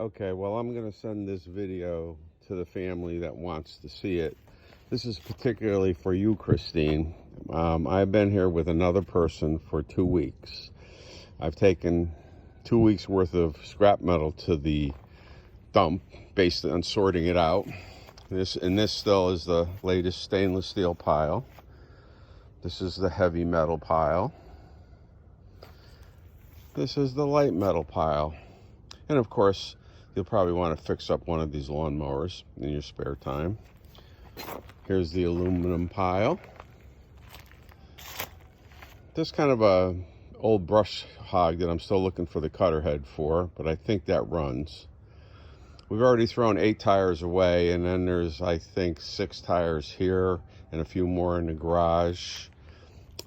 Okay, well, I'm going to send this video to the family that wants to see it. This is particularly for you, Christine. I've been here with another person for 2 weeks. I've taken 2 weeks worth of scrap metal to the dump based on sorting it out. This still is the latest stainless steel pile. This is the heavy metal pile. This is the light metal pile. And of course, you'll probably want to fix up one of these lawnmowers in your spare time. Here's the aluminum pile. This kind of a old brush hog that I'm still looking for the cutter head for, but I think that runs. We've already thrown 8 tires away, and then there's, I think, 6 tires here and a few more in the garage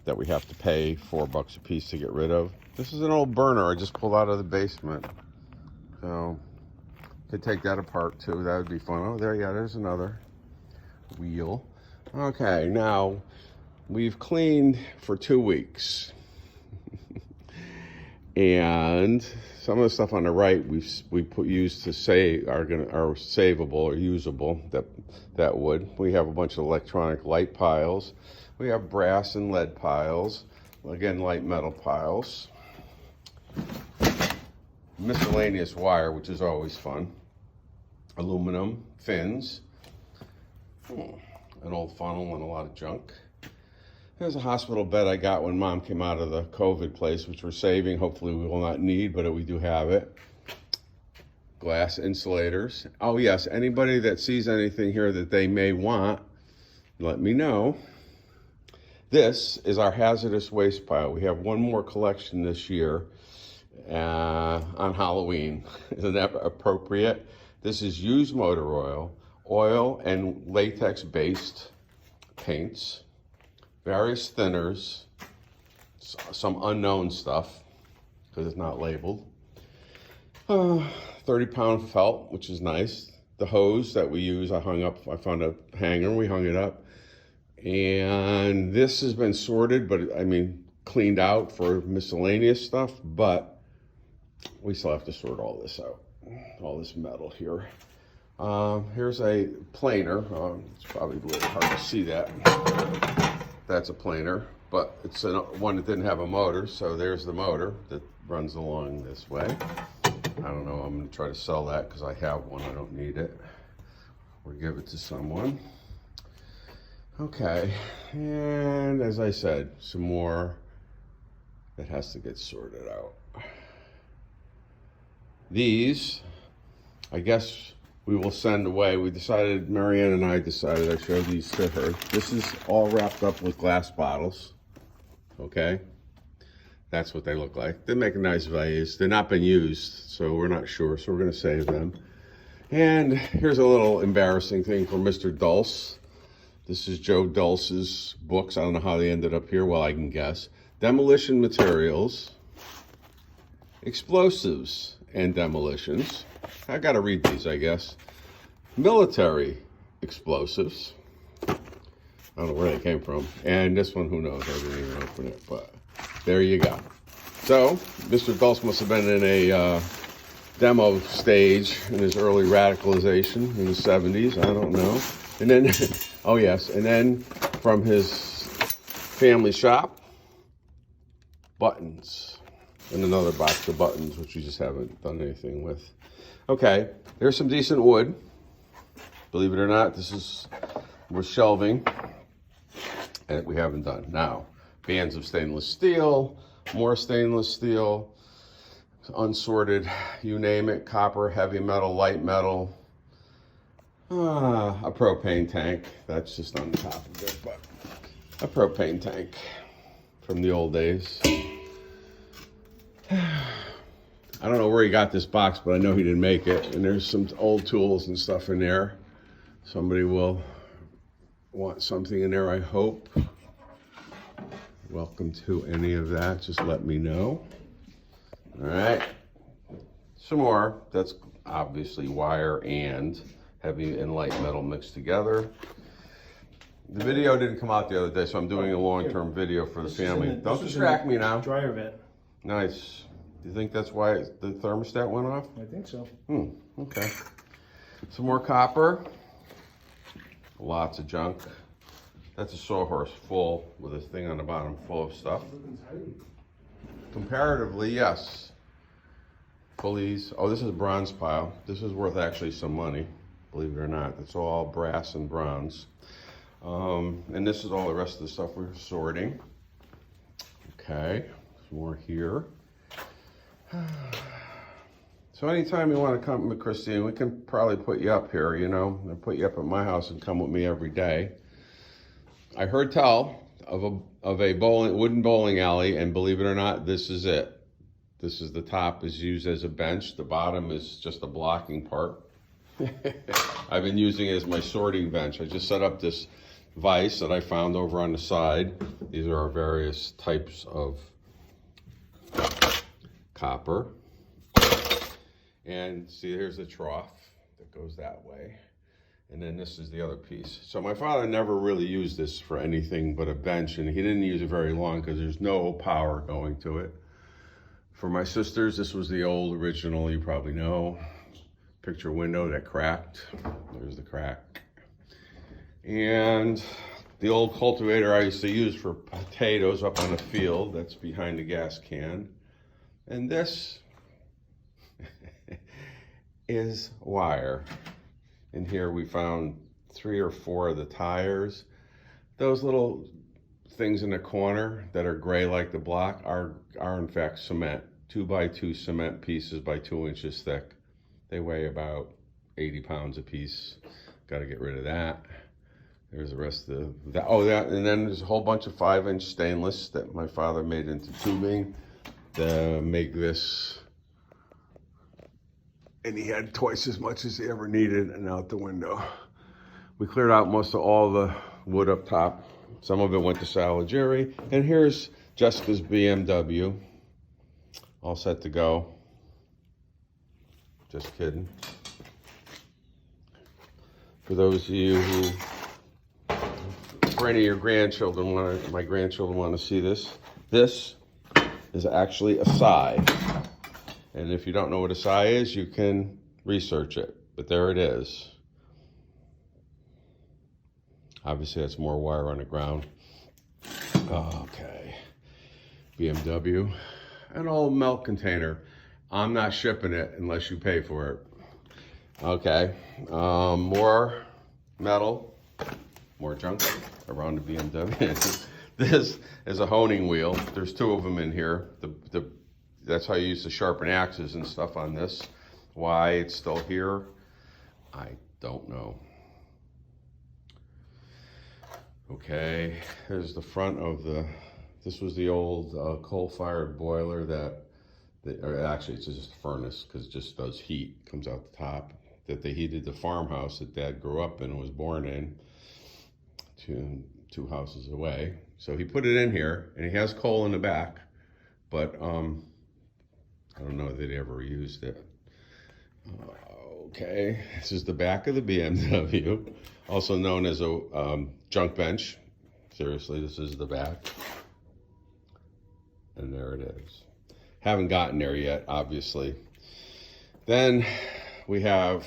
that we have to pay $4 a piece to get rid of. This is an old burner I just pulled out of the basement. So, could take that apart too. That would be fun. Oh, there's another wheel. Okay, now we've cleaned for 2 weeks. And some of the stuff on the right used to say are savable or usable. That wood. We have a bunch of electronic light piles. We have brass and lead piles. Again, light metal piles. Miscellaneous wire, which is always fun. Aluminum fins. An old funnel and a lot of junk. There's a hospital bed I got when Mom came out of the COVID place, which we're saving. Hopefully we will not need, but we do have it. Glass insulators. Oh yes, anybody that sees anything here that they may want, let me know. This is our hazardous waste pile. We have one more collection this year on Halloween. Isn't that appropriate? This is used motor oil and latex-based paints, various thinners, some unknown stuff because it's not labeled. 30-pound felt, which is nice. The hose that we use, I found a hanger, we hung it up. And this has been sorted, but cleaned out for miscellaneous stuff, but we still have to sort all this out, all this metal here. Here's a planer. It's probably a little hard to see that. That's a planer, but it's one that didn't have a motor, so there's the motor that runs along this way. I don't know, I'm gonna try to sell that because I have one, I don't need it. Or give it to someone. Okay, and as I said, some more that has to get sorted out. These, I guess we will send away. Marianne and I decided I showed these to her. This is all wrapped up with glass bottles, okay? That's what they look like. They make a nice vase. They've not been used, so we're not sure, so we're gonna save them. And here's a little embarrassing thing for Mr. Dulce. This is Joe Dulce's books. I don't know how they ended up here. Well, I can guess. Demolition materials, explosives and demolitions. I gotta read these, I guess. Military explosives. I don't know where they came from. And this one, who knows? I didn't even open it, but there you go. So, Mr. Dulce must have been in a demo stage in his early radicalization in the 70s. I don't know. And then, oh yes, and then from his family shop, buttons. And another box of buttons, which we just haven't done anything with. Okay, there's some decent wood. Believe it or not, we're shelving, and we haven't done. Now, bands of stainless steel, more stainless steel, unsorted, you name it, copper, heavy metal, light metal, a propane tank. That's just on the top of it, but a propane tank from the old days. I don't know where he got this box, but I know he didn't make it. And there's some old tools and stuff in there. Somebody will want something in there, I hope. Welcome to any of that. Just let me know. All right. Some more. That's obviously wire and heavy and light metal mixed together. The video didn't come out the other day, so I'm doing a long-term video for the family. Don't distract me now. Dryer vent. Nice. Do you think that's why the thermostat went off? I think so. Okay. Some more copper. Lots of junk. That's a sawhorse full with a thing on the bottom full of stuff. Comparatively, yes. Pulleys. Oh, this is a bronze pile. This is worth actually some money, believe it or not. It's all brass and bronze. And this is all the rest of the stuff we're sorting. Okay, some more here. So anytime you want to come with Christine, we can probably put you up here, you know, and put you up at my house and come with me every day. I heard tell of a wooden bowling alley, and believe it or not, this is it. This is the top is used as a bench. The bottom is just a blocking part. I've been using it as my sorting bench. I just set up this vise that I found over on the side. These are our various types of copper. And see, here's the trough that goes that way. And then this is the other piece. So my father never really used this for anything but a bench, and he didn't use it very long because there's no power going to it. For my sisters, this was the old original, you probably know. Picture window that cracked. There's the crack. And the old cultivator I used to use for potatoes up on the field, that's behind the gas can. And this is wire. In here we found 3 or 4 of the tires. Those little things in the corner that are gray like the block are in fact cement. 2x2 cement pieces by 2 inches thick. They weigh about 80 pounds a piece. Got to get rid of that. There's the rest of that. Oh, that, and then there's a whole bunch of 5-inch stainless that my father made into tubing to make this. And he had twice as much as he ever needed, and out the window. We cleared out most of all the wood up top. Some of it went to Salvageri. And here's Jessica's BMW. All set to go. Just kidding. For those of you who, for any of your grandchildren, my grandchildren want to see this, this is actually a sigh. And if you don't know what a sigh is, you can research it. But there it is. Obviously, that's more wire on the ground. Okay. BMW. An old milk container. I'm not shipping it unless you pay for it. Okay. More metal. More junk around the BMW. This is a honing wheel. There's 2 of them in here. That's how you used to sharpen axes and stuff on this. Why it's still here, I don't know. Okay, here's the front of this was the old coal-fired boiler or actually it's just a furnace because it just does heat, comes out the top, that they heated the farmhouse that Dad grew up in and was born in, 2 houses away. So he put it in here, and he has coal in the back, but I don't know that he ever used it. Okay, this is the back of the BMW, also known as a junk bench. Seriously, this is the back. And there it is. Haven't gotten there yet, obviously. Then we have,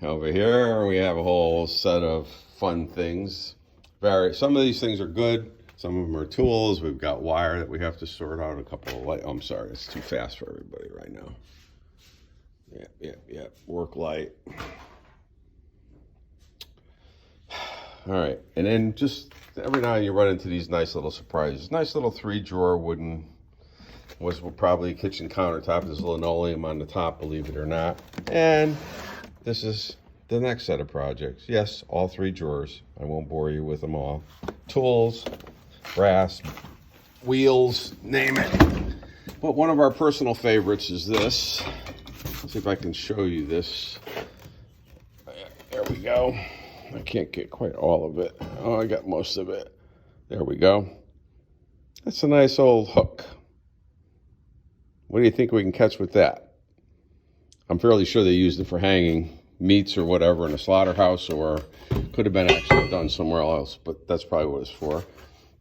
over here, we have a whole set of fun things. Some of these things are good. Some of them are tools. We've got wire that we have to sort out. A couple of light. Oh, I'm sorry, it's too fast for everybody right now. Yeah. Work light. All right, and then just every now and then you run into these nice little surprises. Nice little 3-drawer wooden, was probably kitchen countertop. There's linoleum on the top, believe it or not. And this is the next set of projects. Yes, all 3 drawers. I won't bore you with them all. Tools, brass, wheels, name it. But one of our personal favorites is this. Let's see if I can show you this. There we go. I can't get quite all of it. Oh, I got most of it. There we go. That's a nice old hook. What do you think we can catch with that? I'm fairly sure they used it for hanging meats or whatever in a slaughterhouse, or could have been actually done somewhere else, but that's probably what it's for.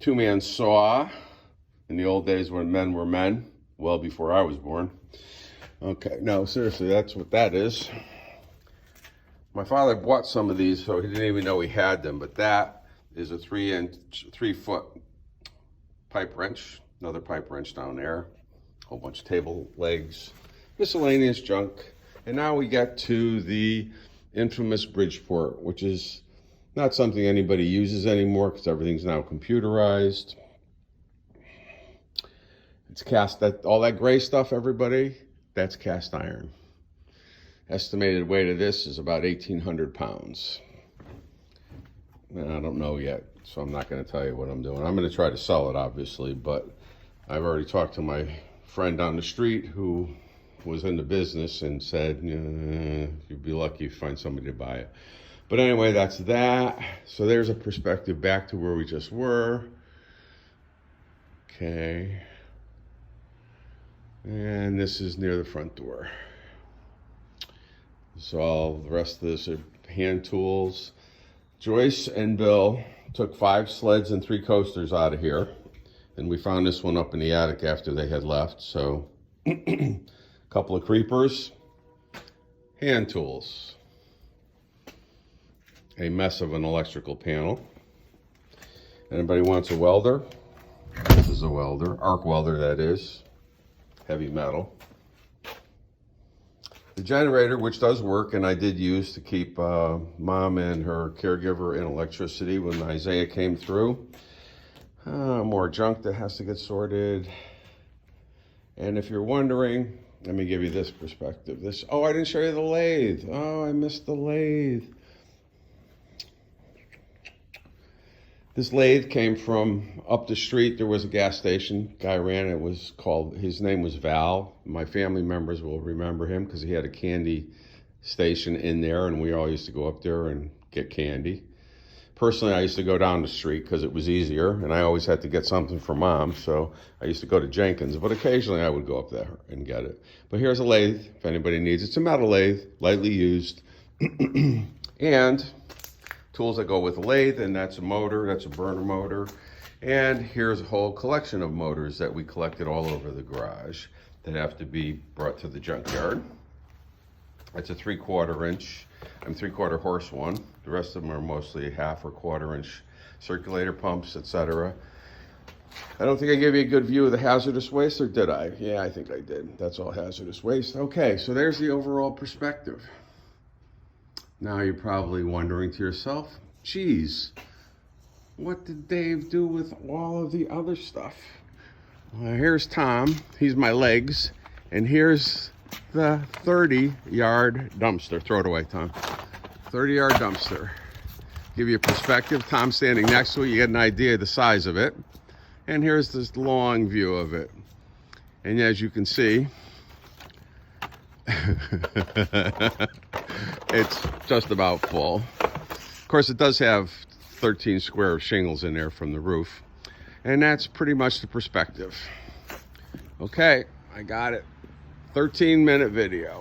2-man saw. In the old days when men were men, well before I was born. Okay, no, seriously, that's what that is. My father bought some of these, so he didn't even know he had them, but that is a 3-foot pipe wrench, another pipe wrench down there, a whole bunch of table legs, miscellaneous junk. And now we get to the infamous Bridgeport, which is not something anybody uses anymore because everything's now computerized. It's cast, all that gray stuff, everybody, that's cast iron. Estimated weight of this is about 1,800 pounds. I don't know yet, so I'm not going to tell you what I'm doing. I'm going to try to sell it, obviously, but I've already talked to my friend down the street who was in the business and said, you'd be lucky if you find somebody to buy it. But anyway, that's that. So there's a perspective back to where we just were. Okay. And this is near the front door. So all the rest of this are hand tools. Joyce and Bill took 5 sleds and 3 coasters out of here. And we found this one up in the attic after they had left. So a couple of creepers, hand tools, a mess of an electrical panel. Anybody wants a welder? This is a welder, arc welder that is, heavy metal. The generator, which does work, and I did use to keep Mom and her caregiver in electricity when Isaiah came through. More junk that has to get sorted. And if you're wondering, let me give you this perspective. Oh, I didn't show you the lathe. Oh, I missed the lathe. This lathe came from up the street. There was a gas station. Guy ran it. His name was Val. My family members will remember him because he had a candy station in there, and we all used to go up there and get candy. Personally, I used to go down the street because it was easier, and I always had to get something for Mom, so I used to go to Jenkins, but occasionally I would go up there and get it. But here's a lathe, if anybody needs it. It's a metal lathe, lightly used, and tools that go with the lathe, and that's a motor, that's a burner motor. And here's a whole collection of motors that we collected all over the garage that have to be brought to the junkyard. It's a 3/4 inch, 3/4 horse one. The rest of them are mostly 1/2 or 1/4 inch circulator pumps, etc. I don't think I gave you a good view of the hazardous waste, or did I? Yeah, I think I did. That's all hazardous waste. Okay, so there's the overall perspective. Now you're probably wondering to yourself, geez, what did Dave do with all of the other stuff? Well, here's Tom, he's my legs, and here's the 30-yard dumpster. Throw it away, Tom. 30-yard dumpster. Give you a perspective. Tom standing next to it, you get an idea of the size of it. And here's this long view of it. And as you can see, it's just about full. Of course, it does have 13 square shingles in there from the roof. And that's pretty much the perspective. Okay, I got it. 13-minute video.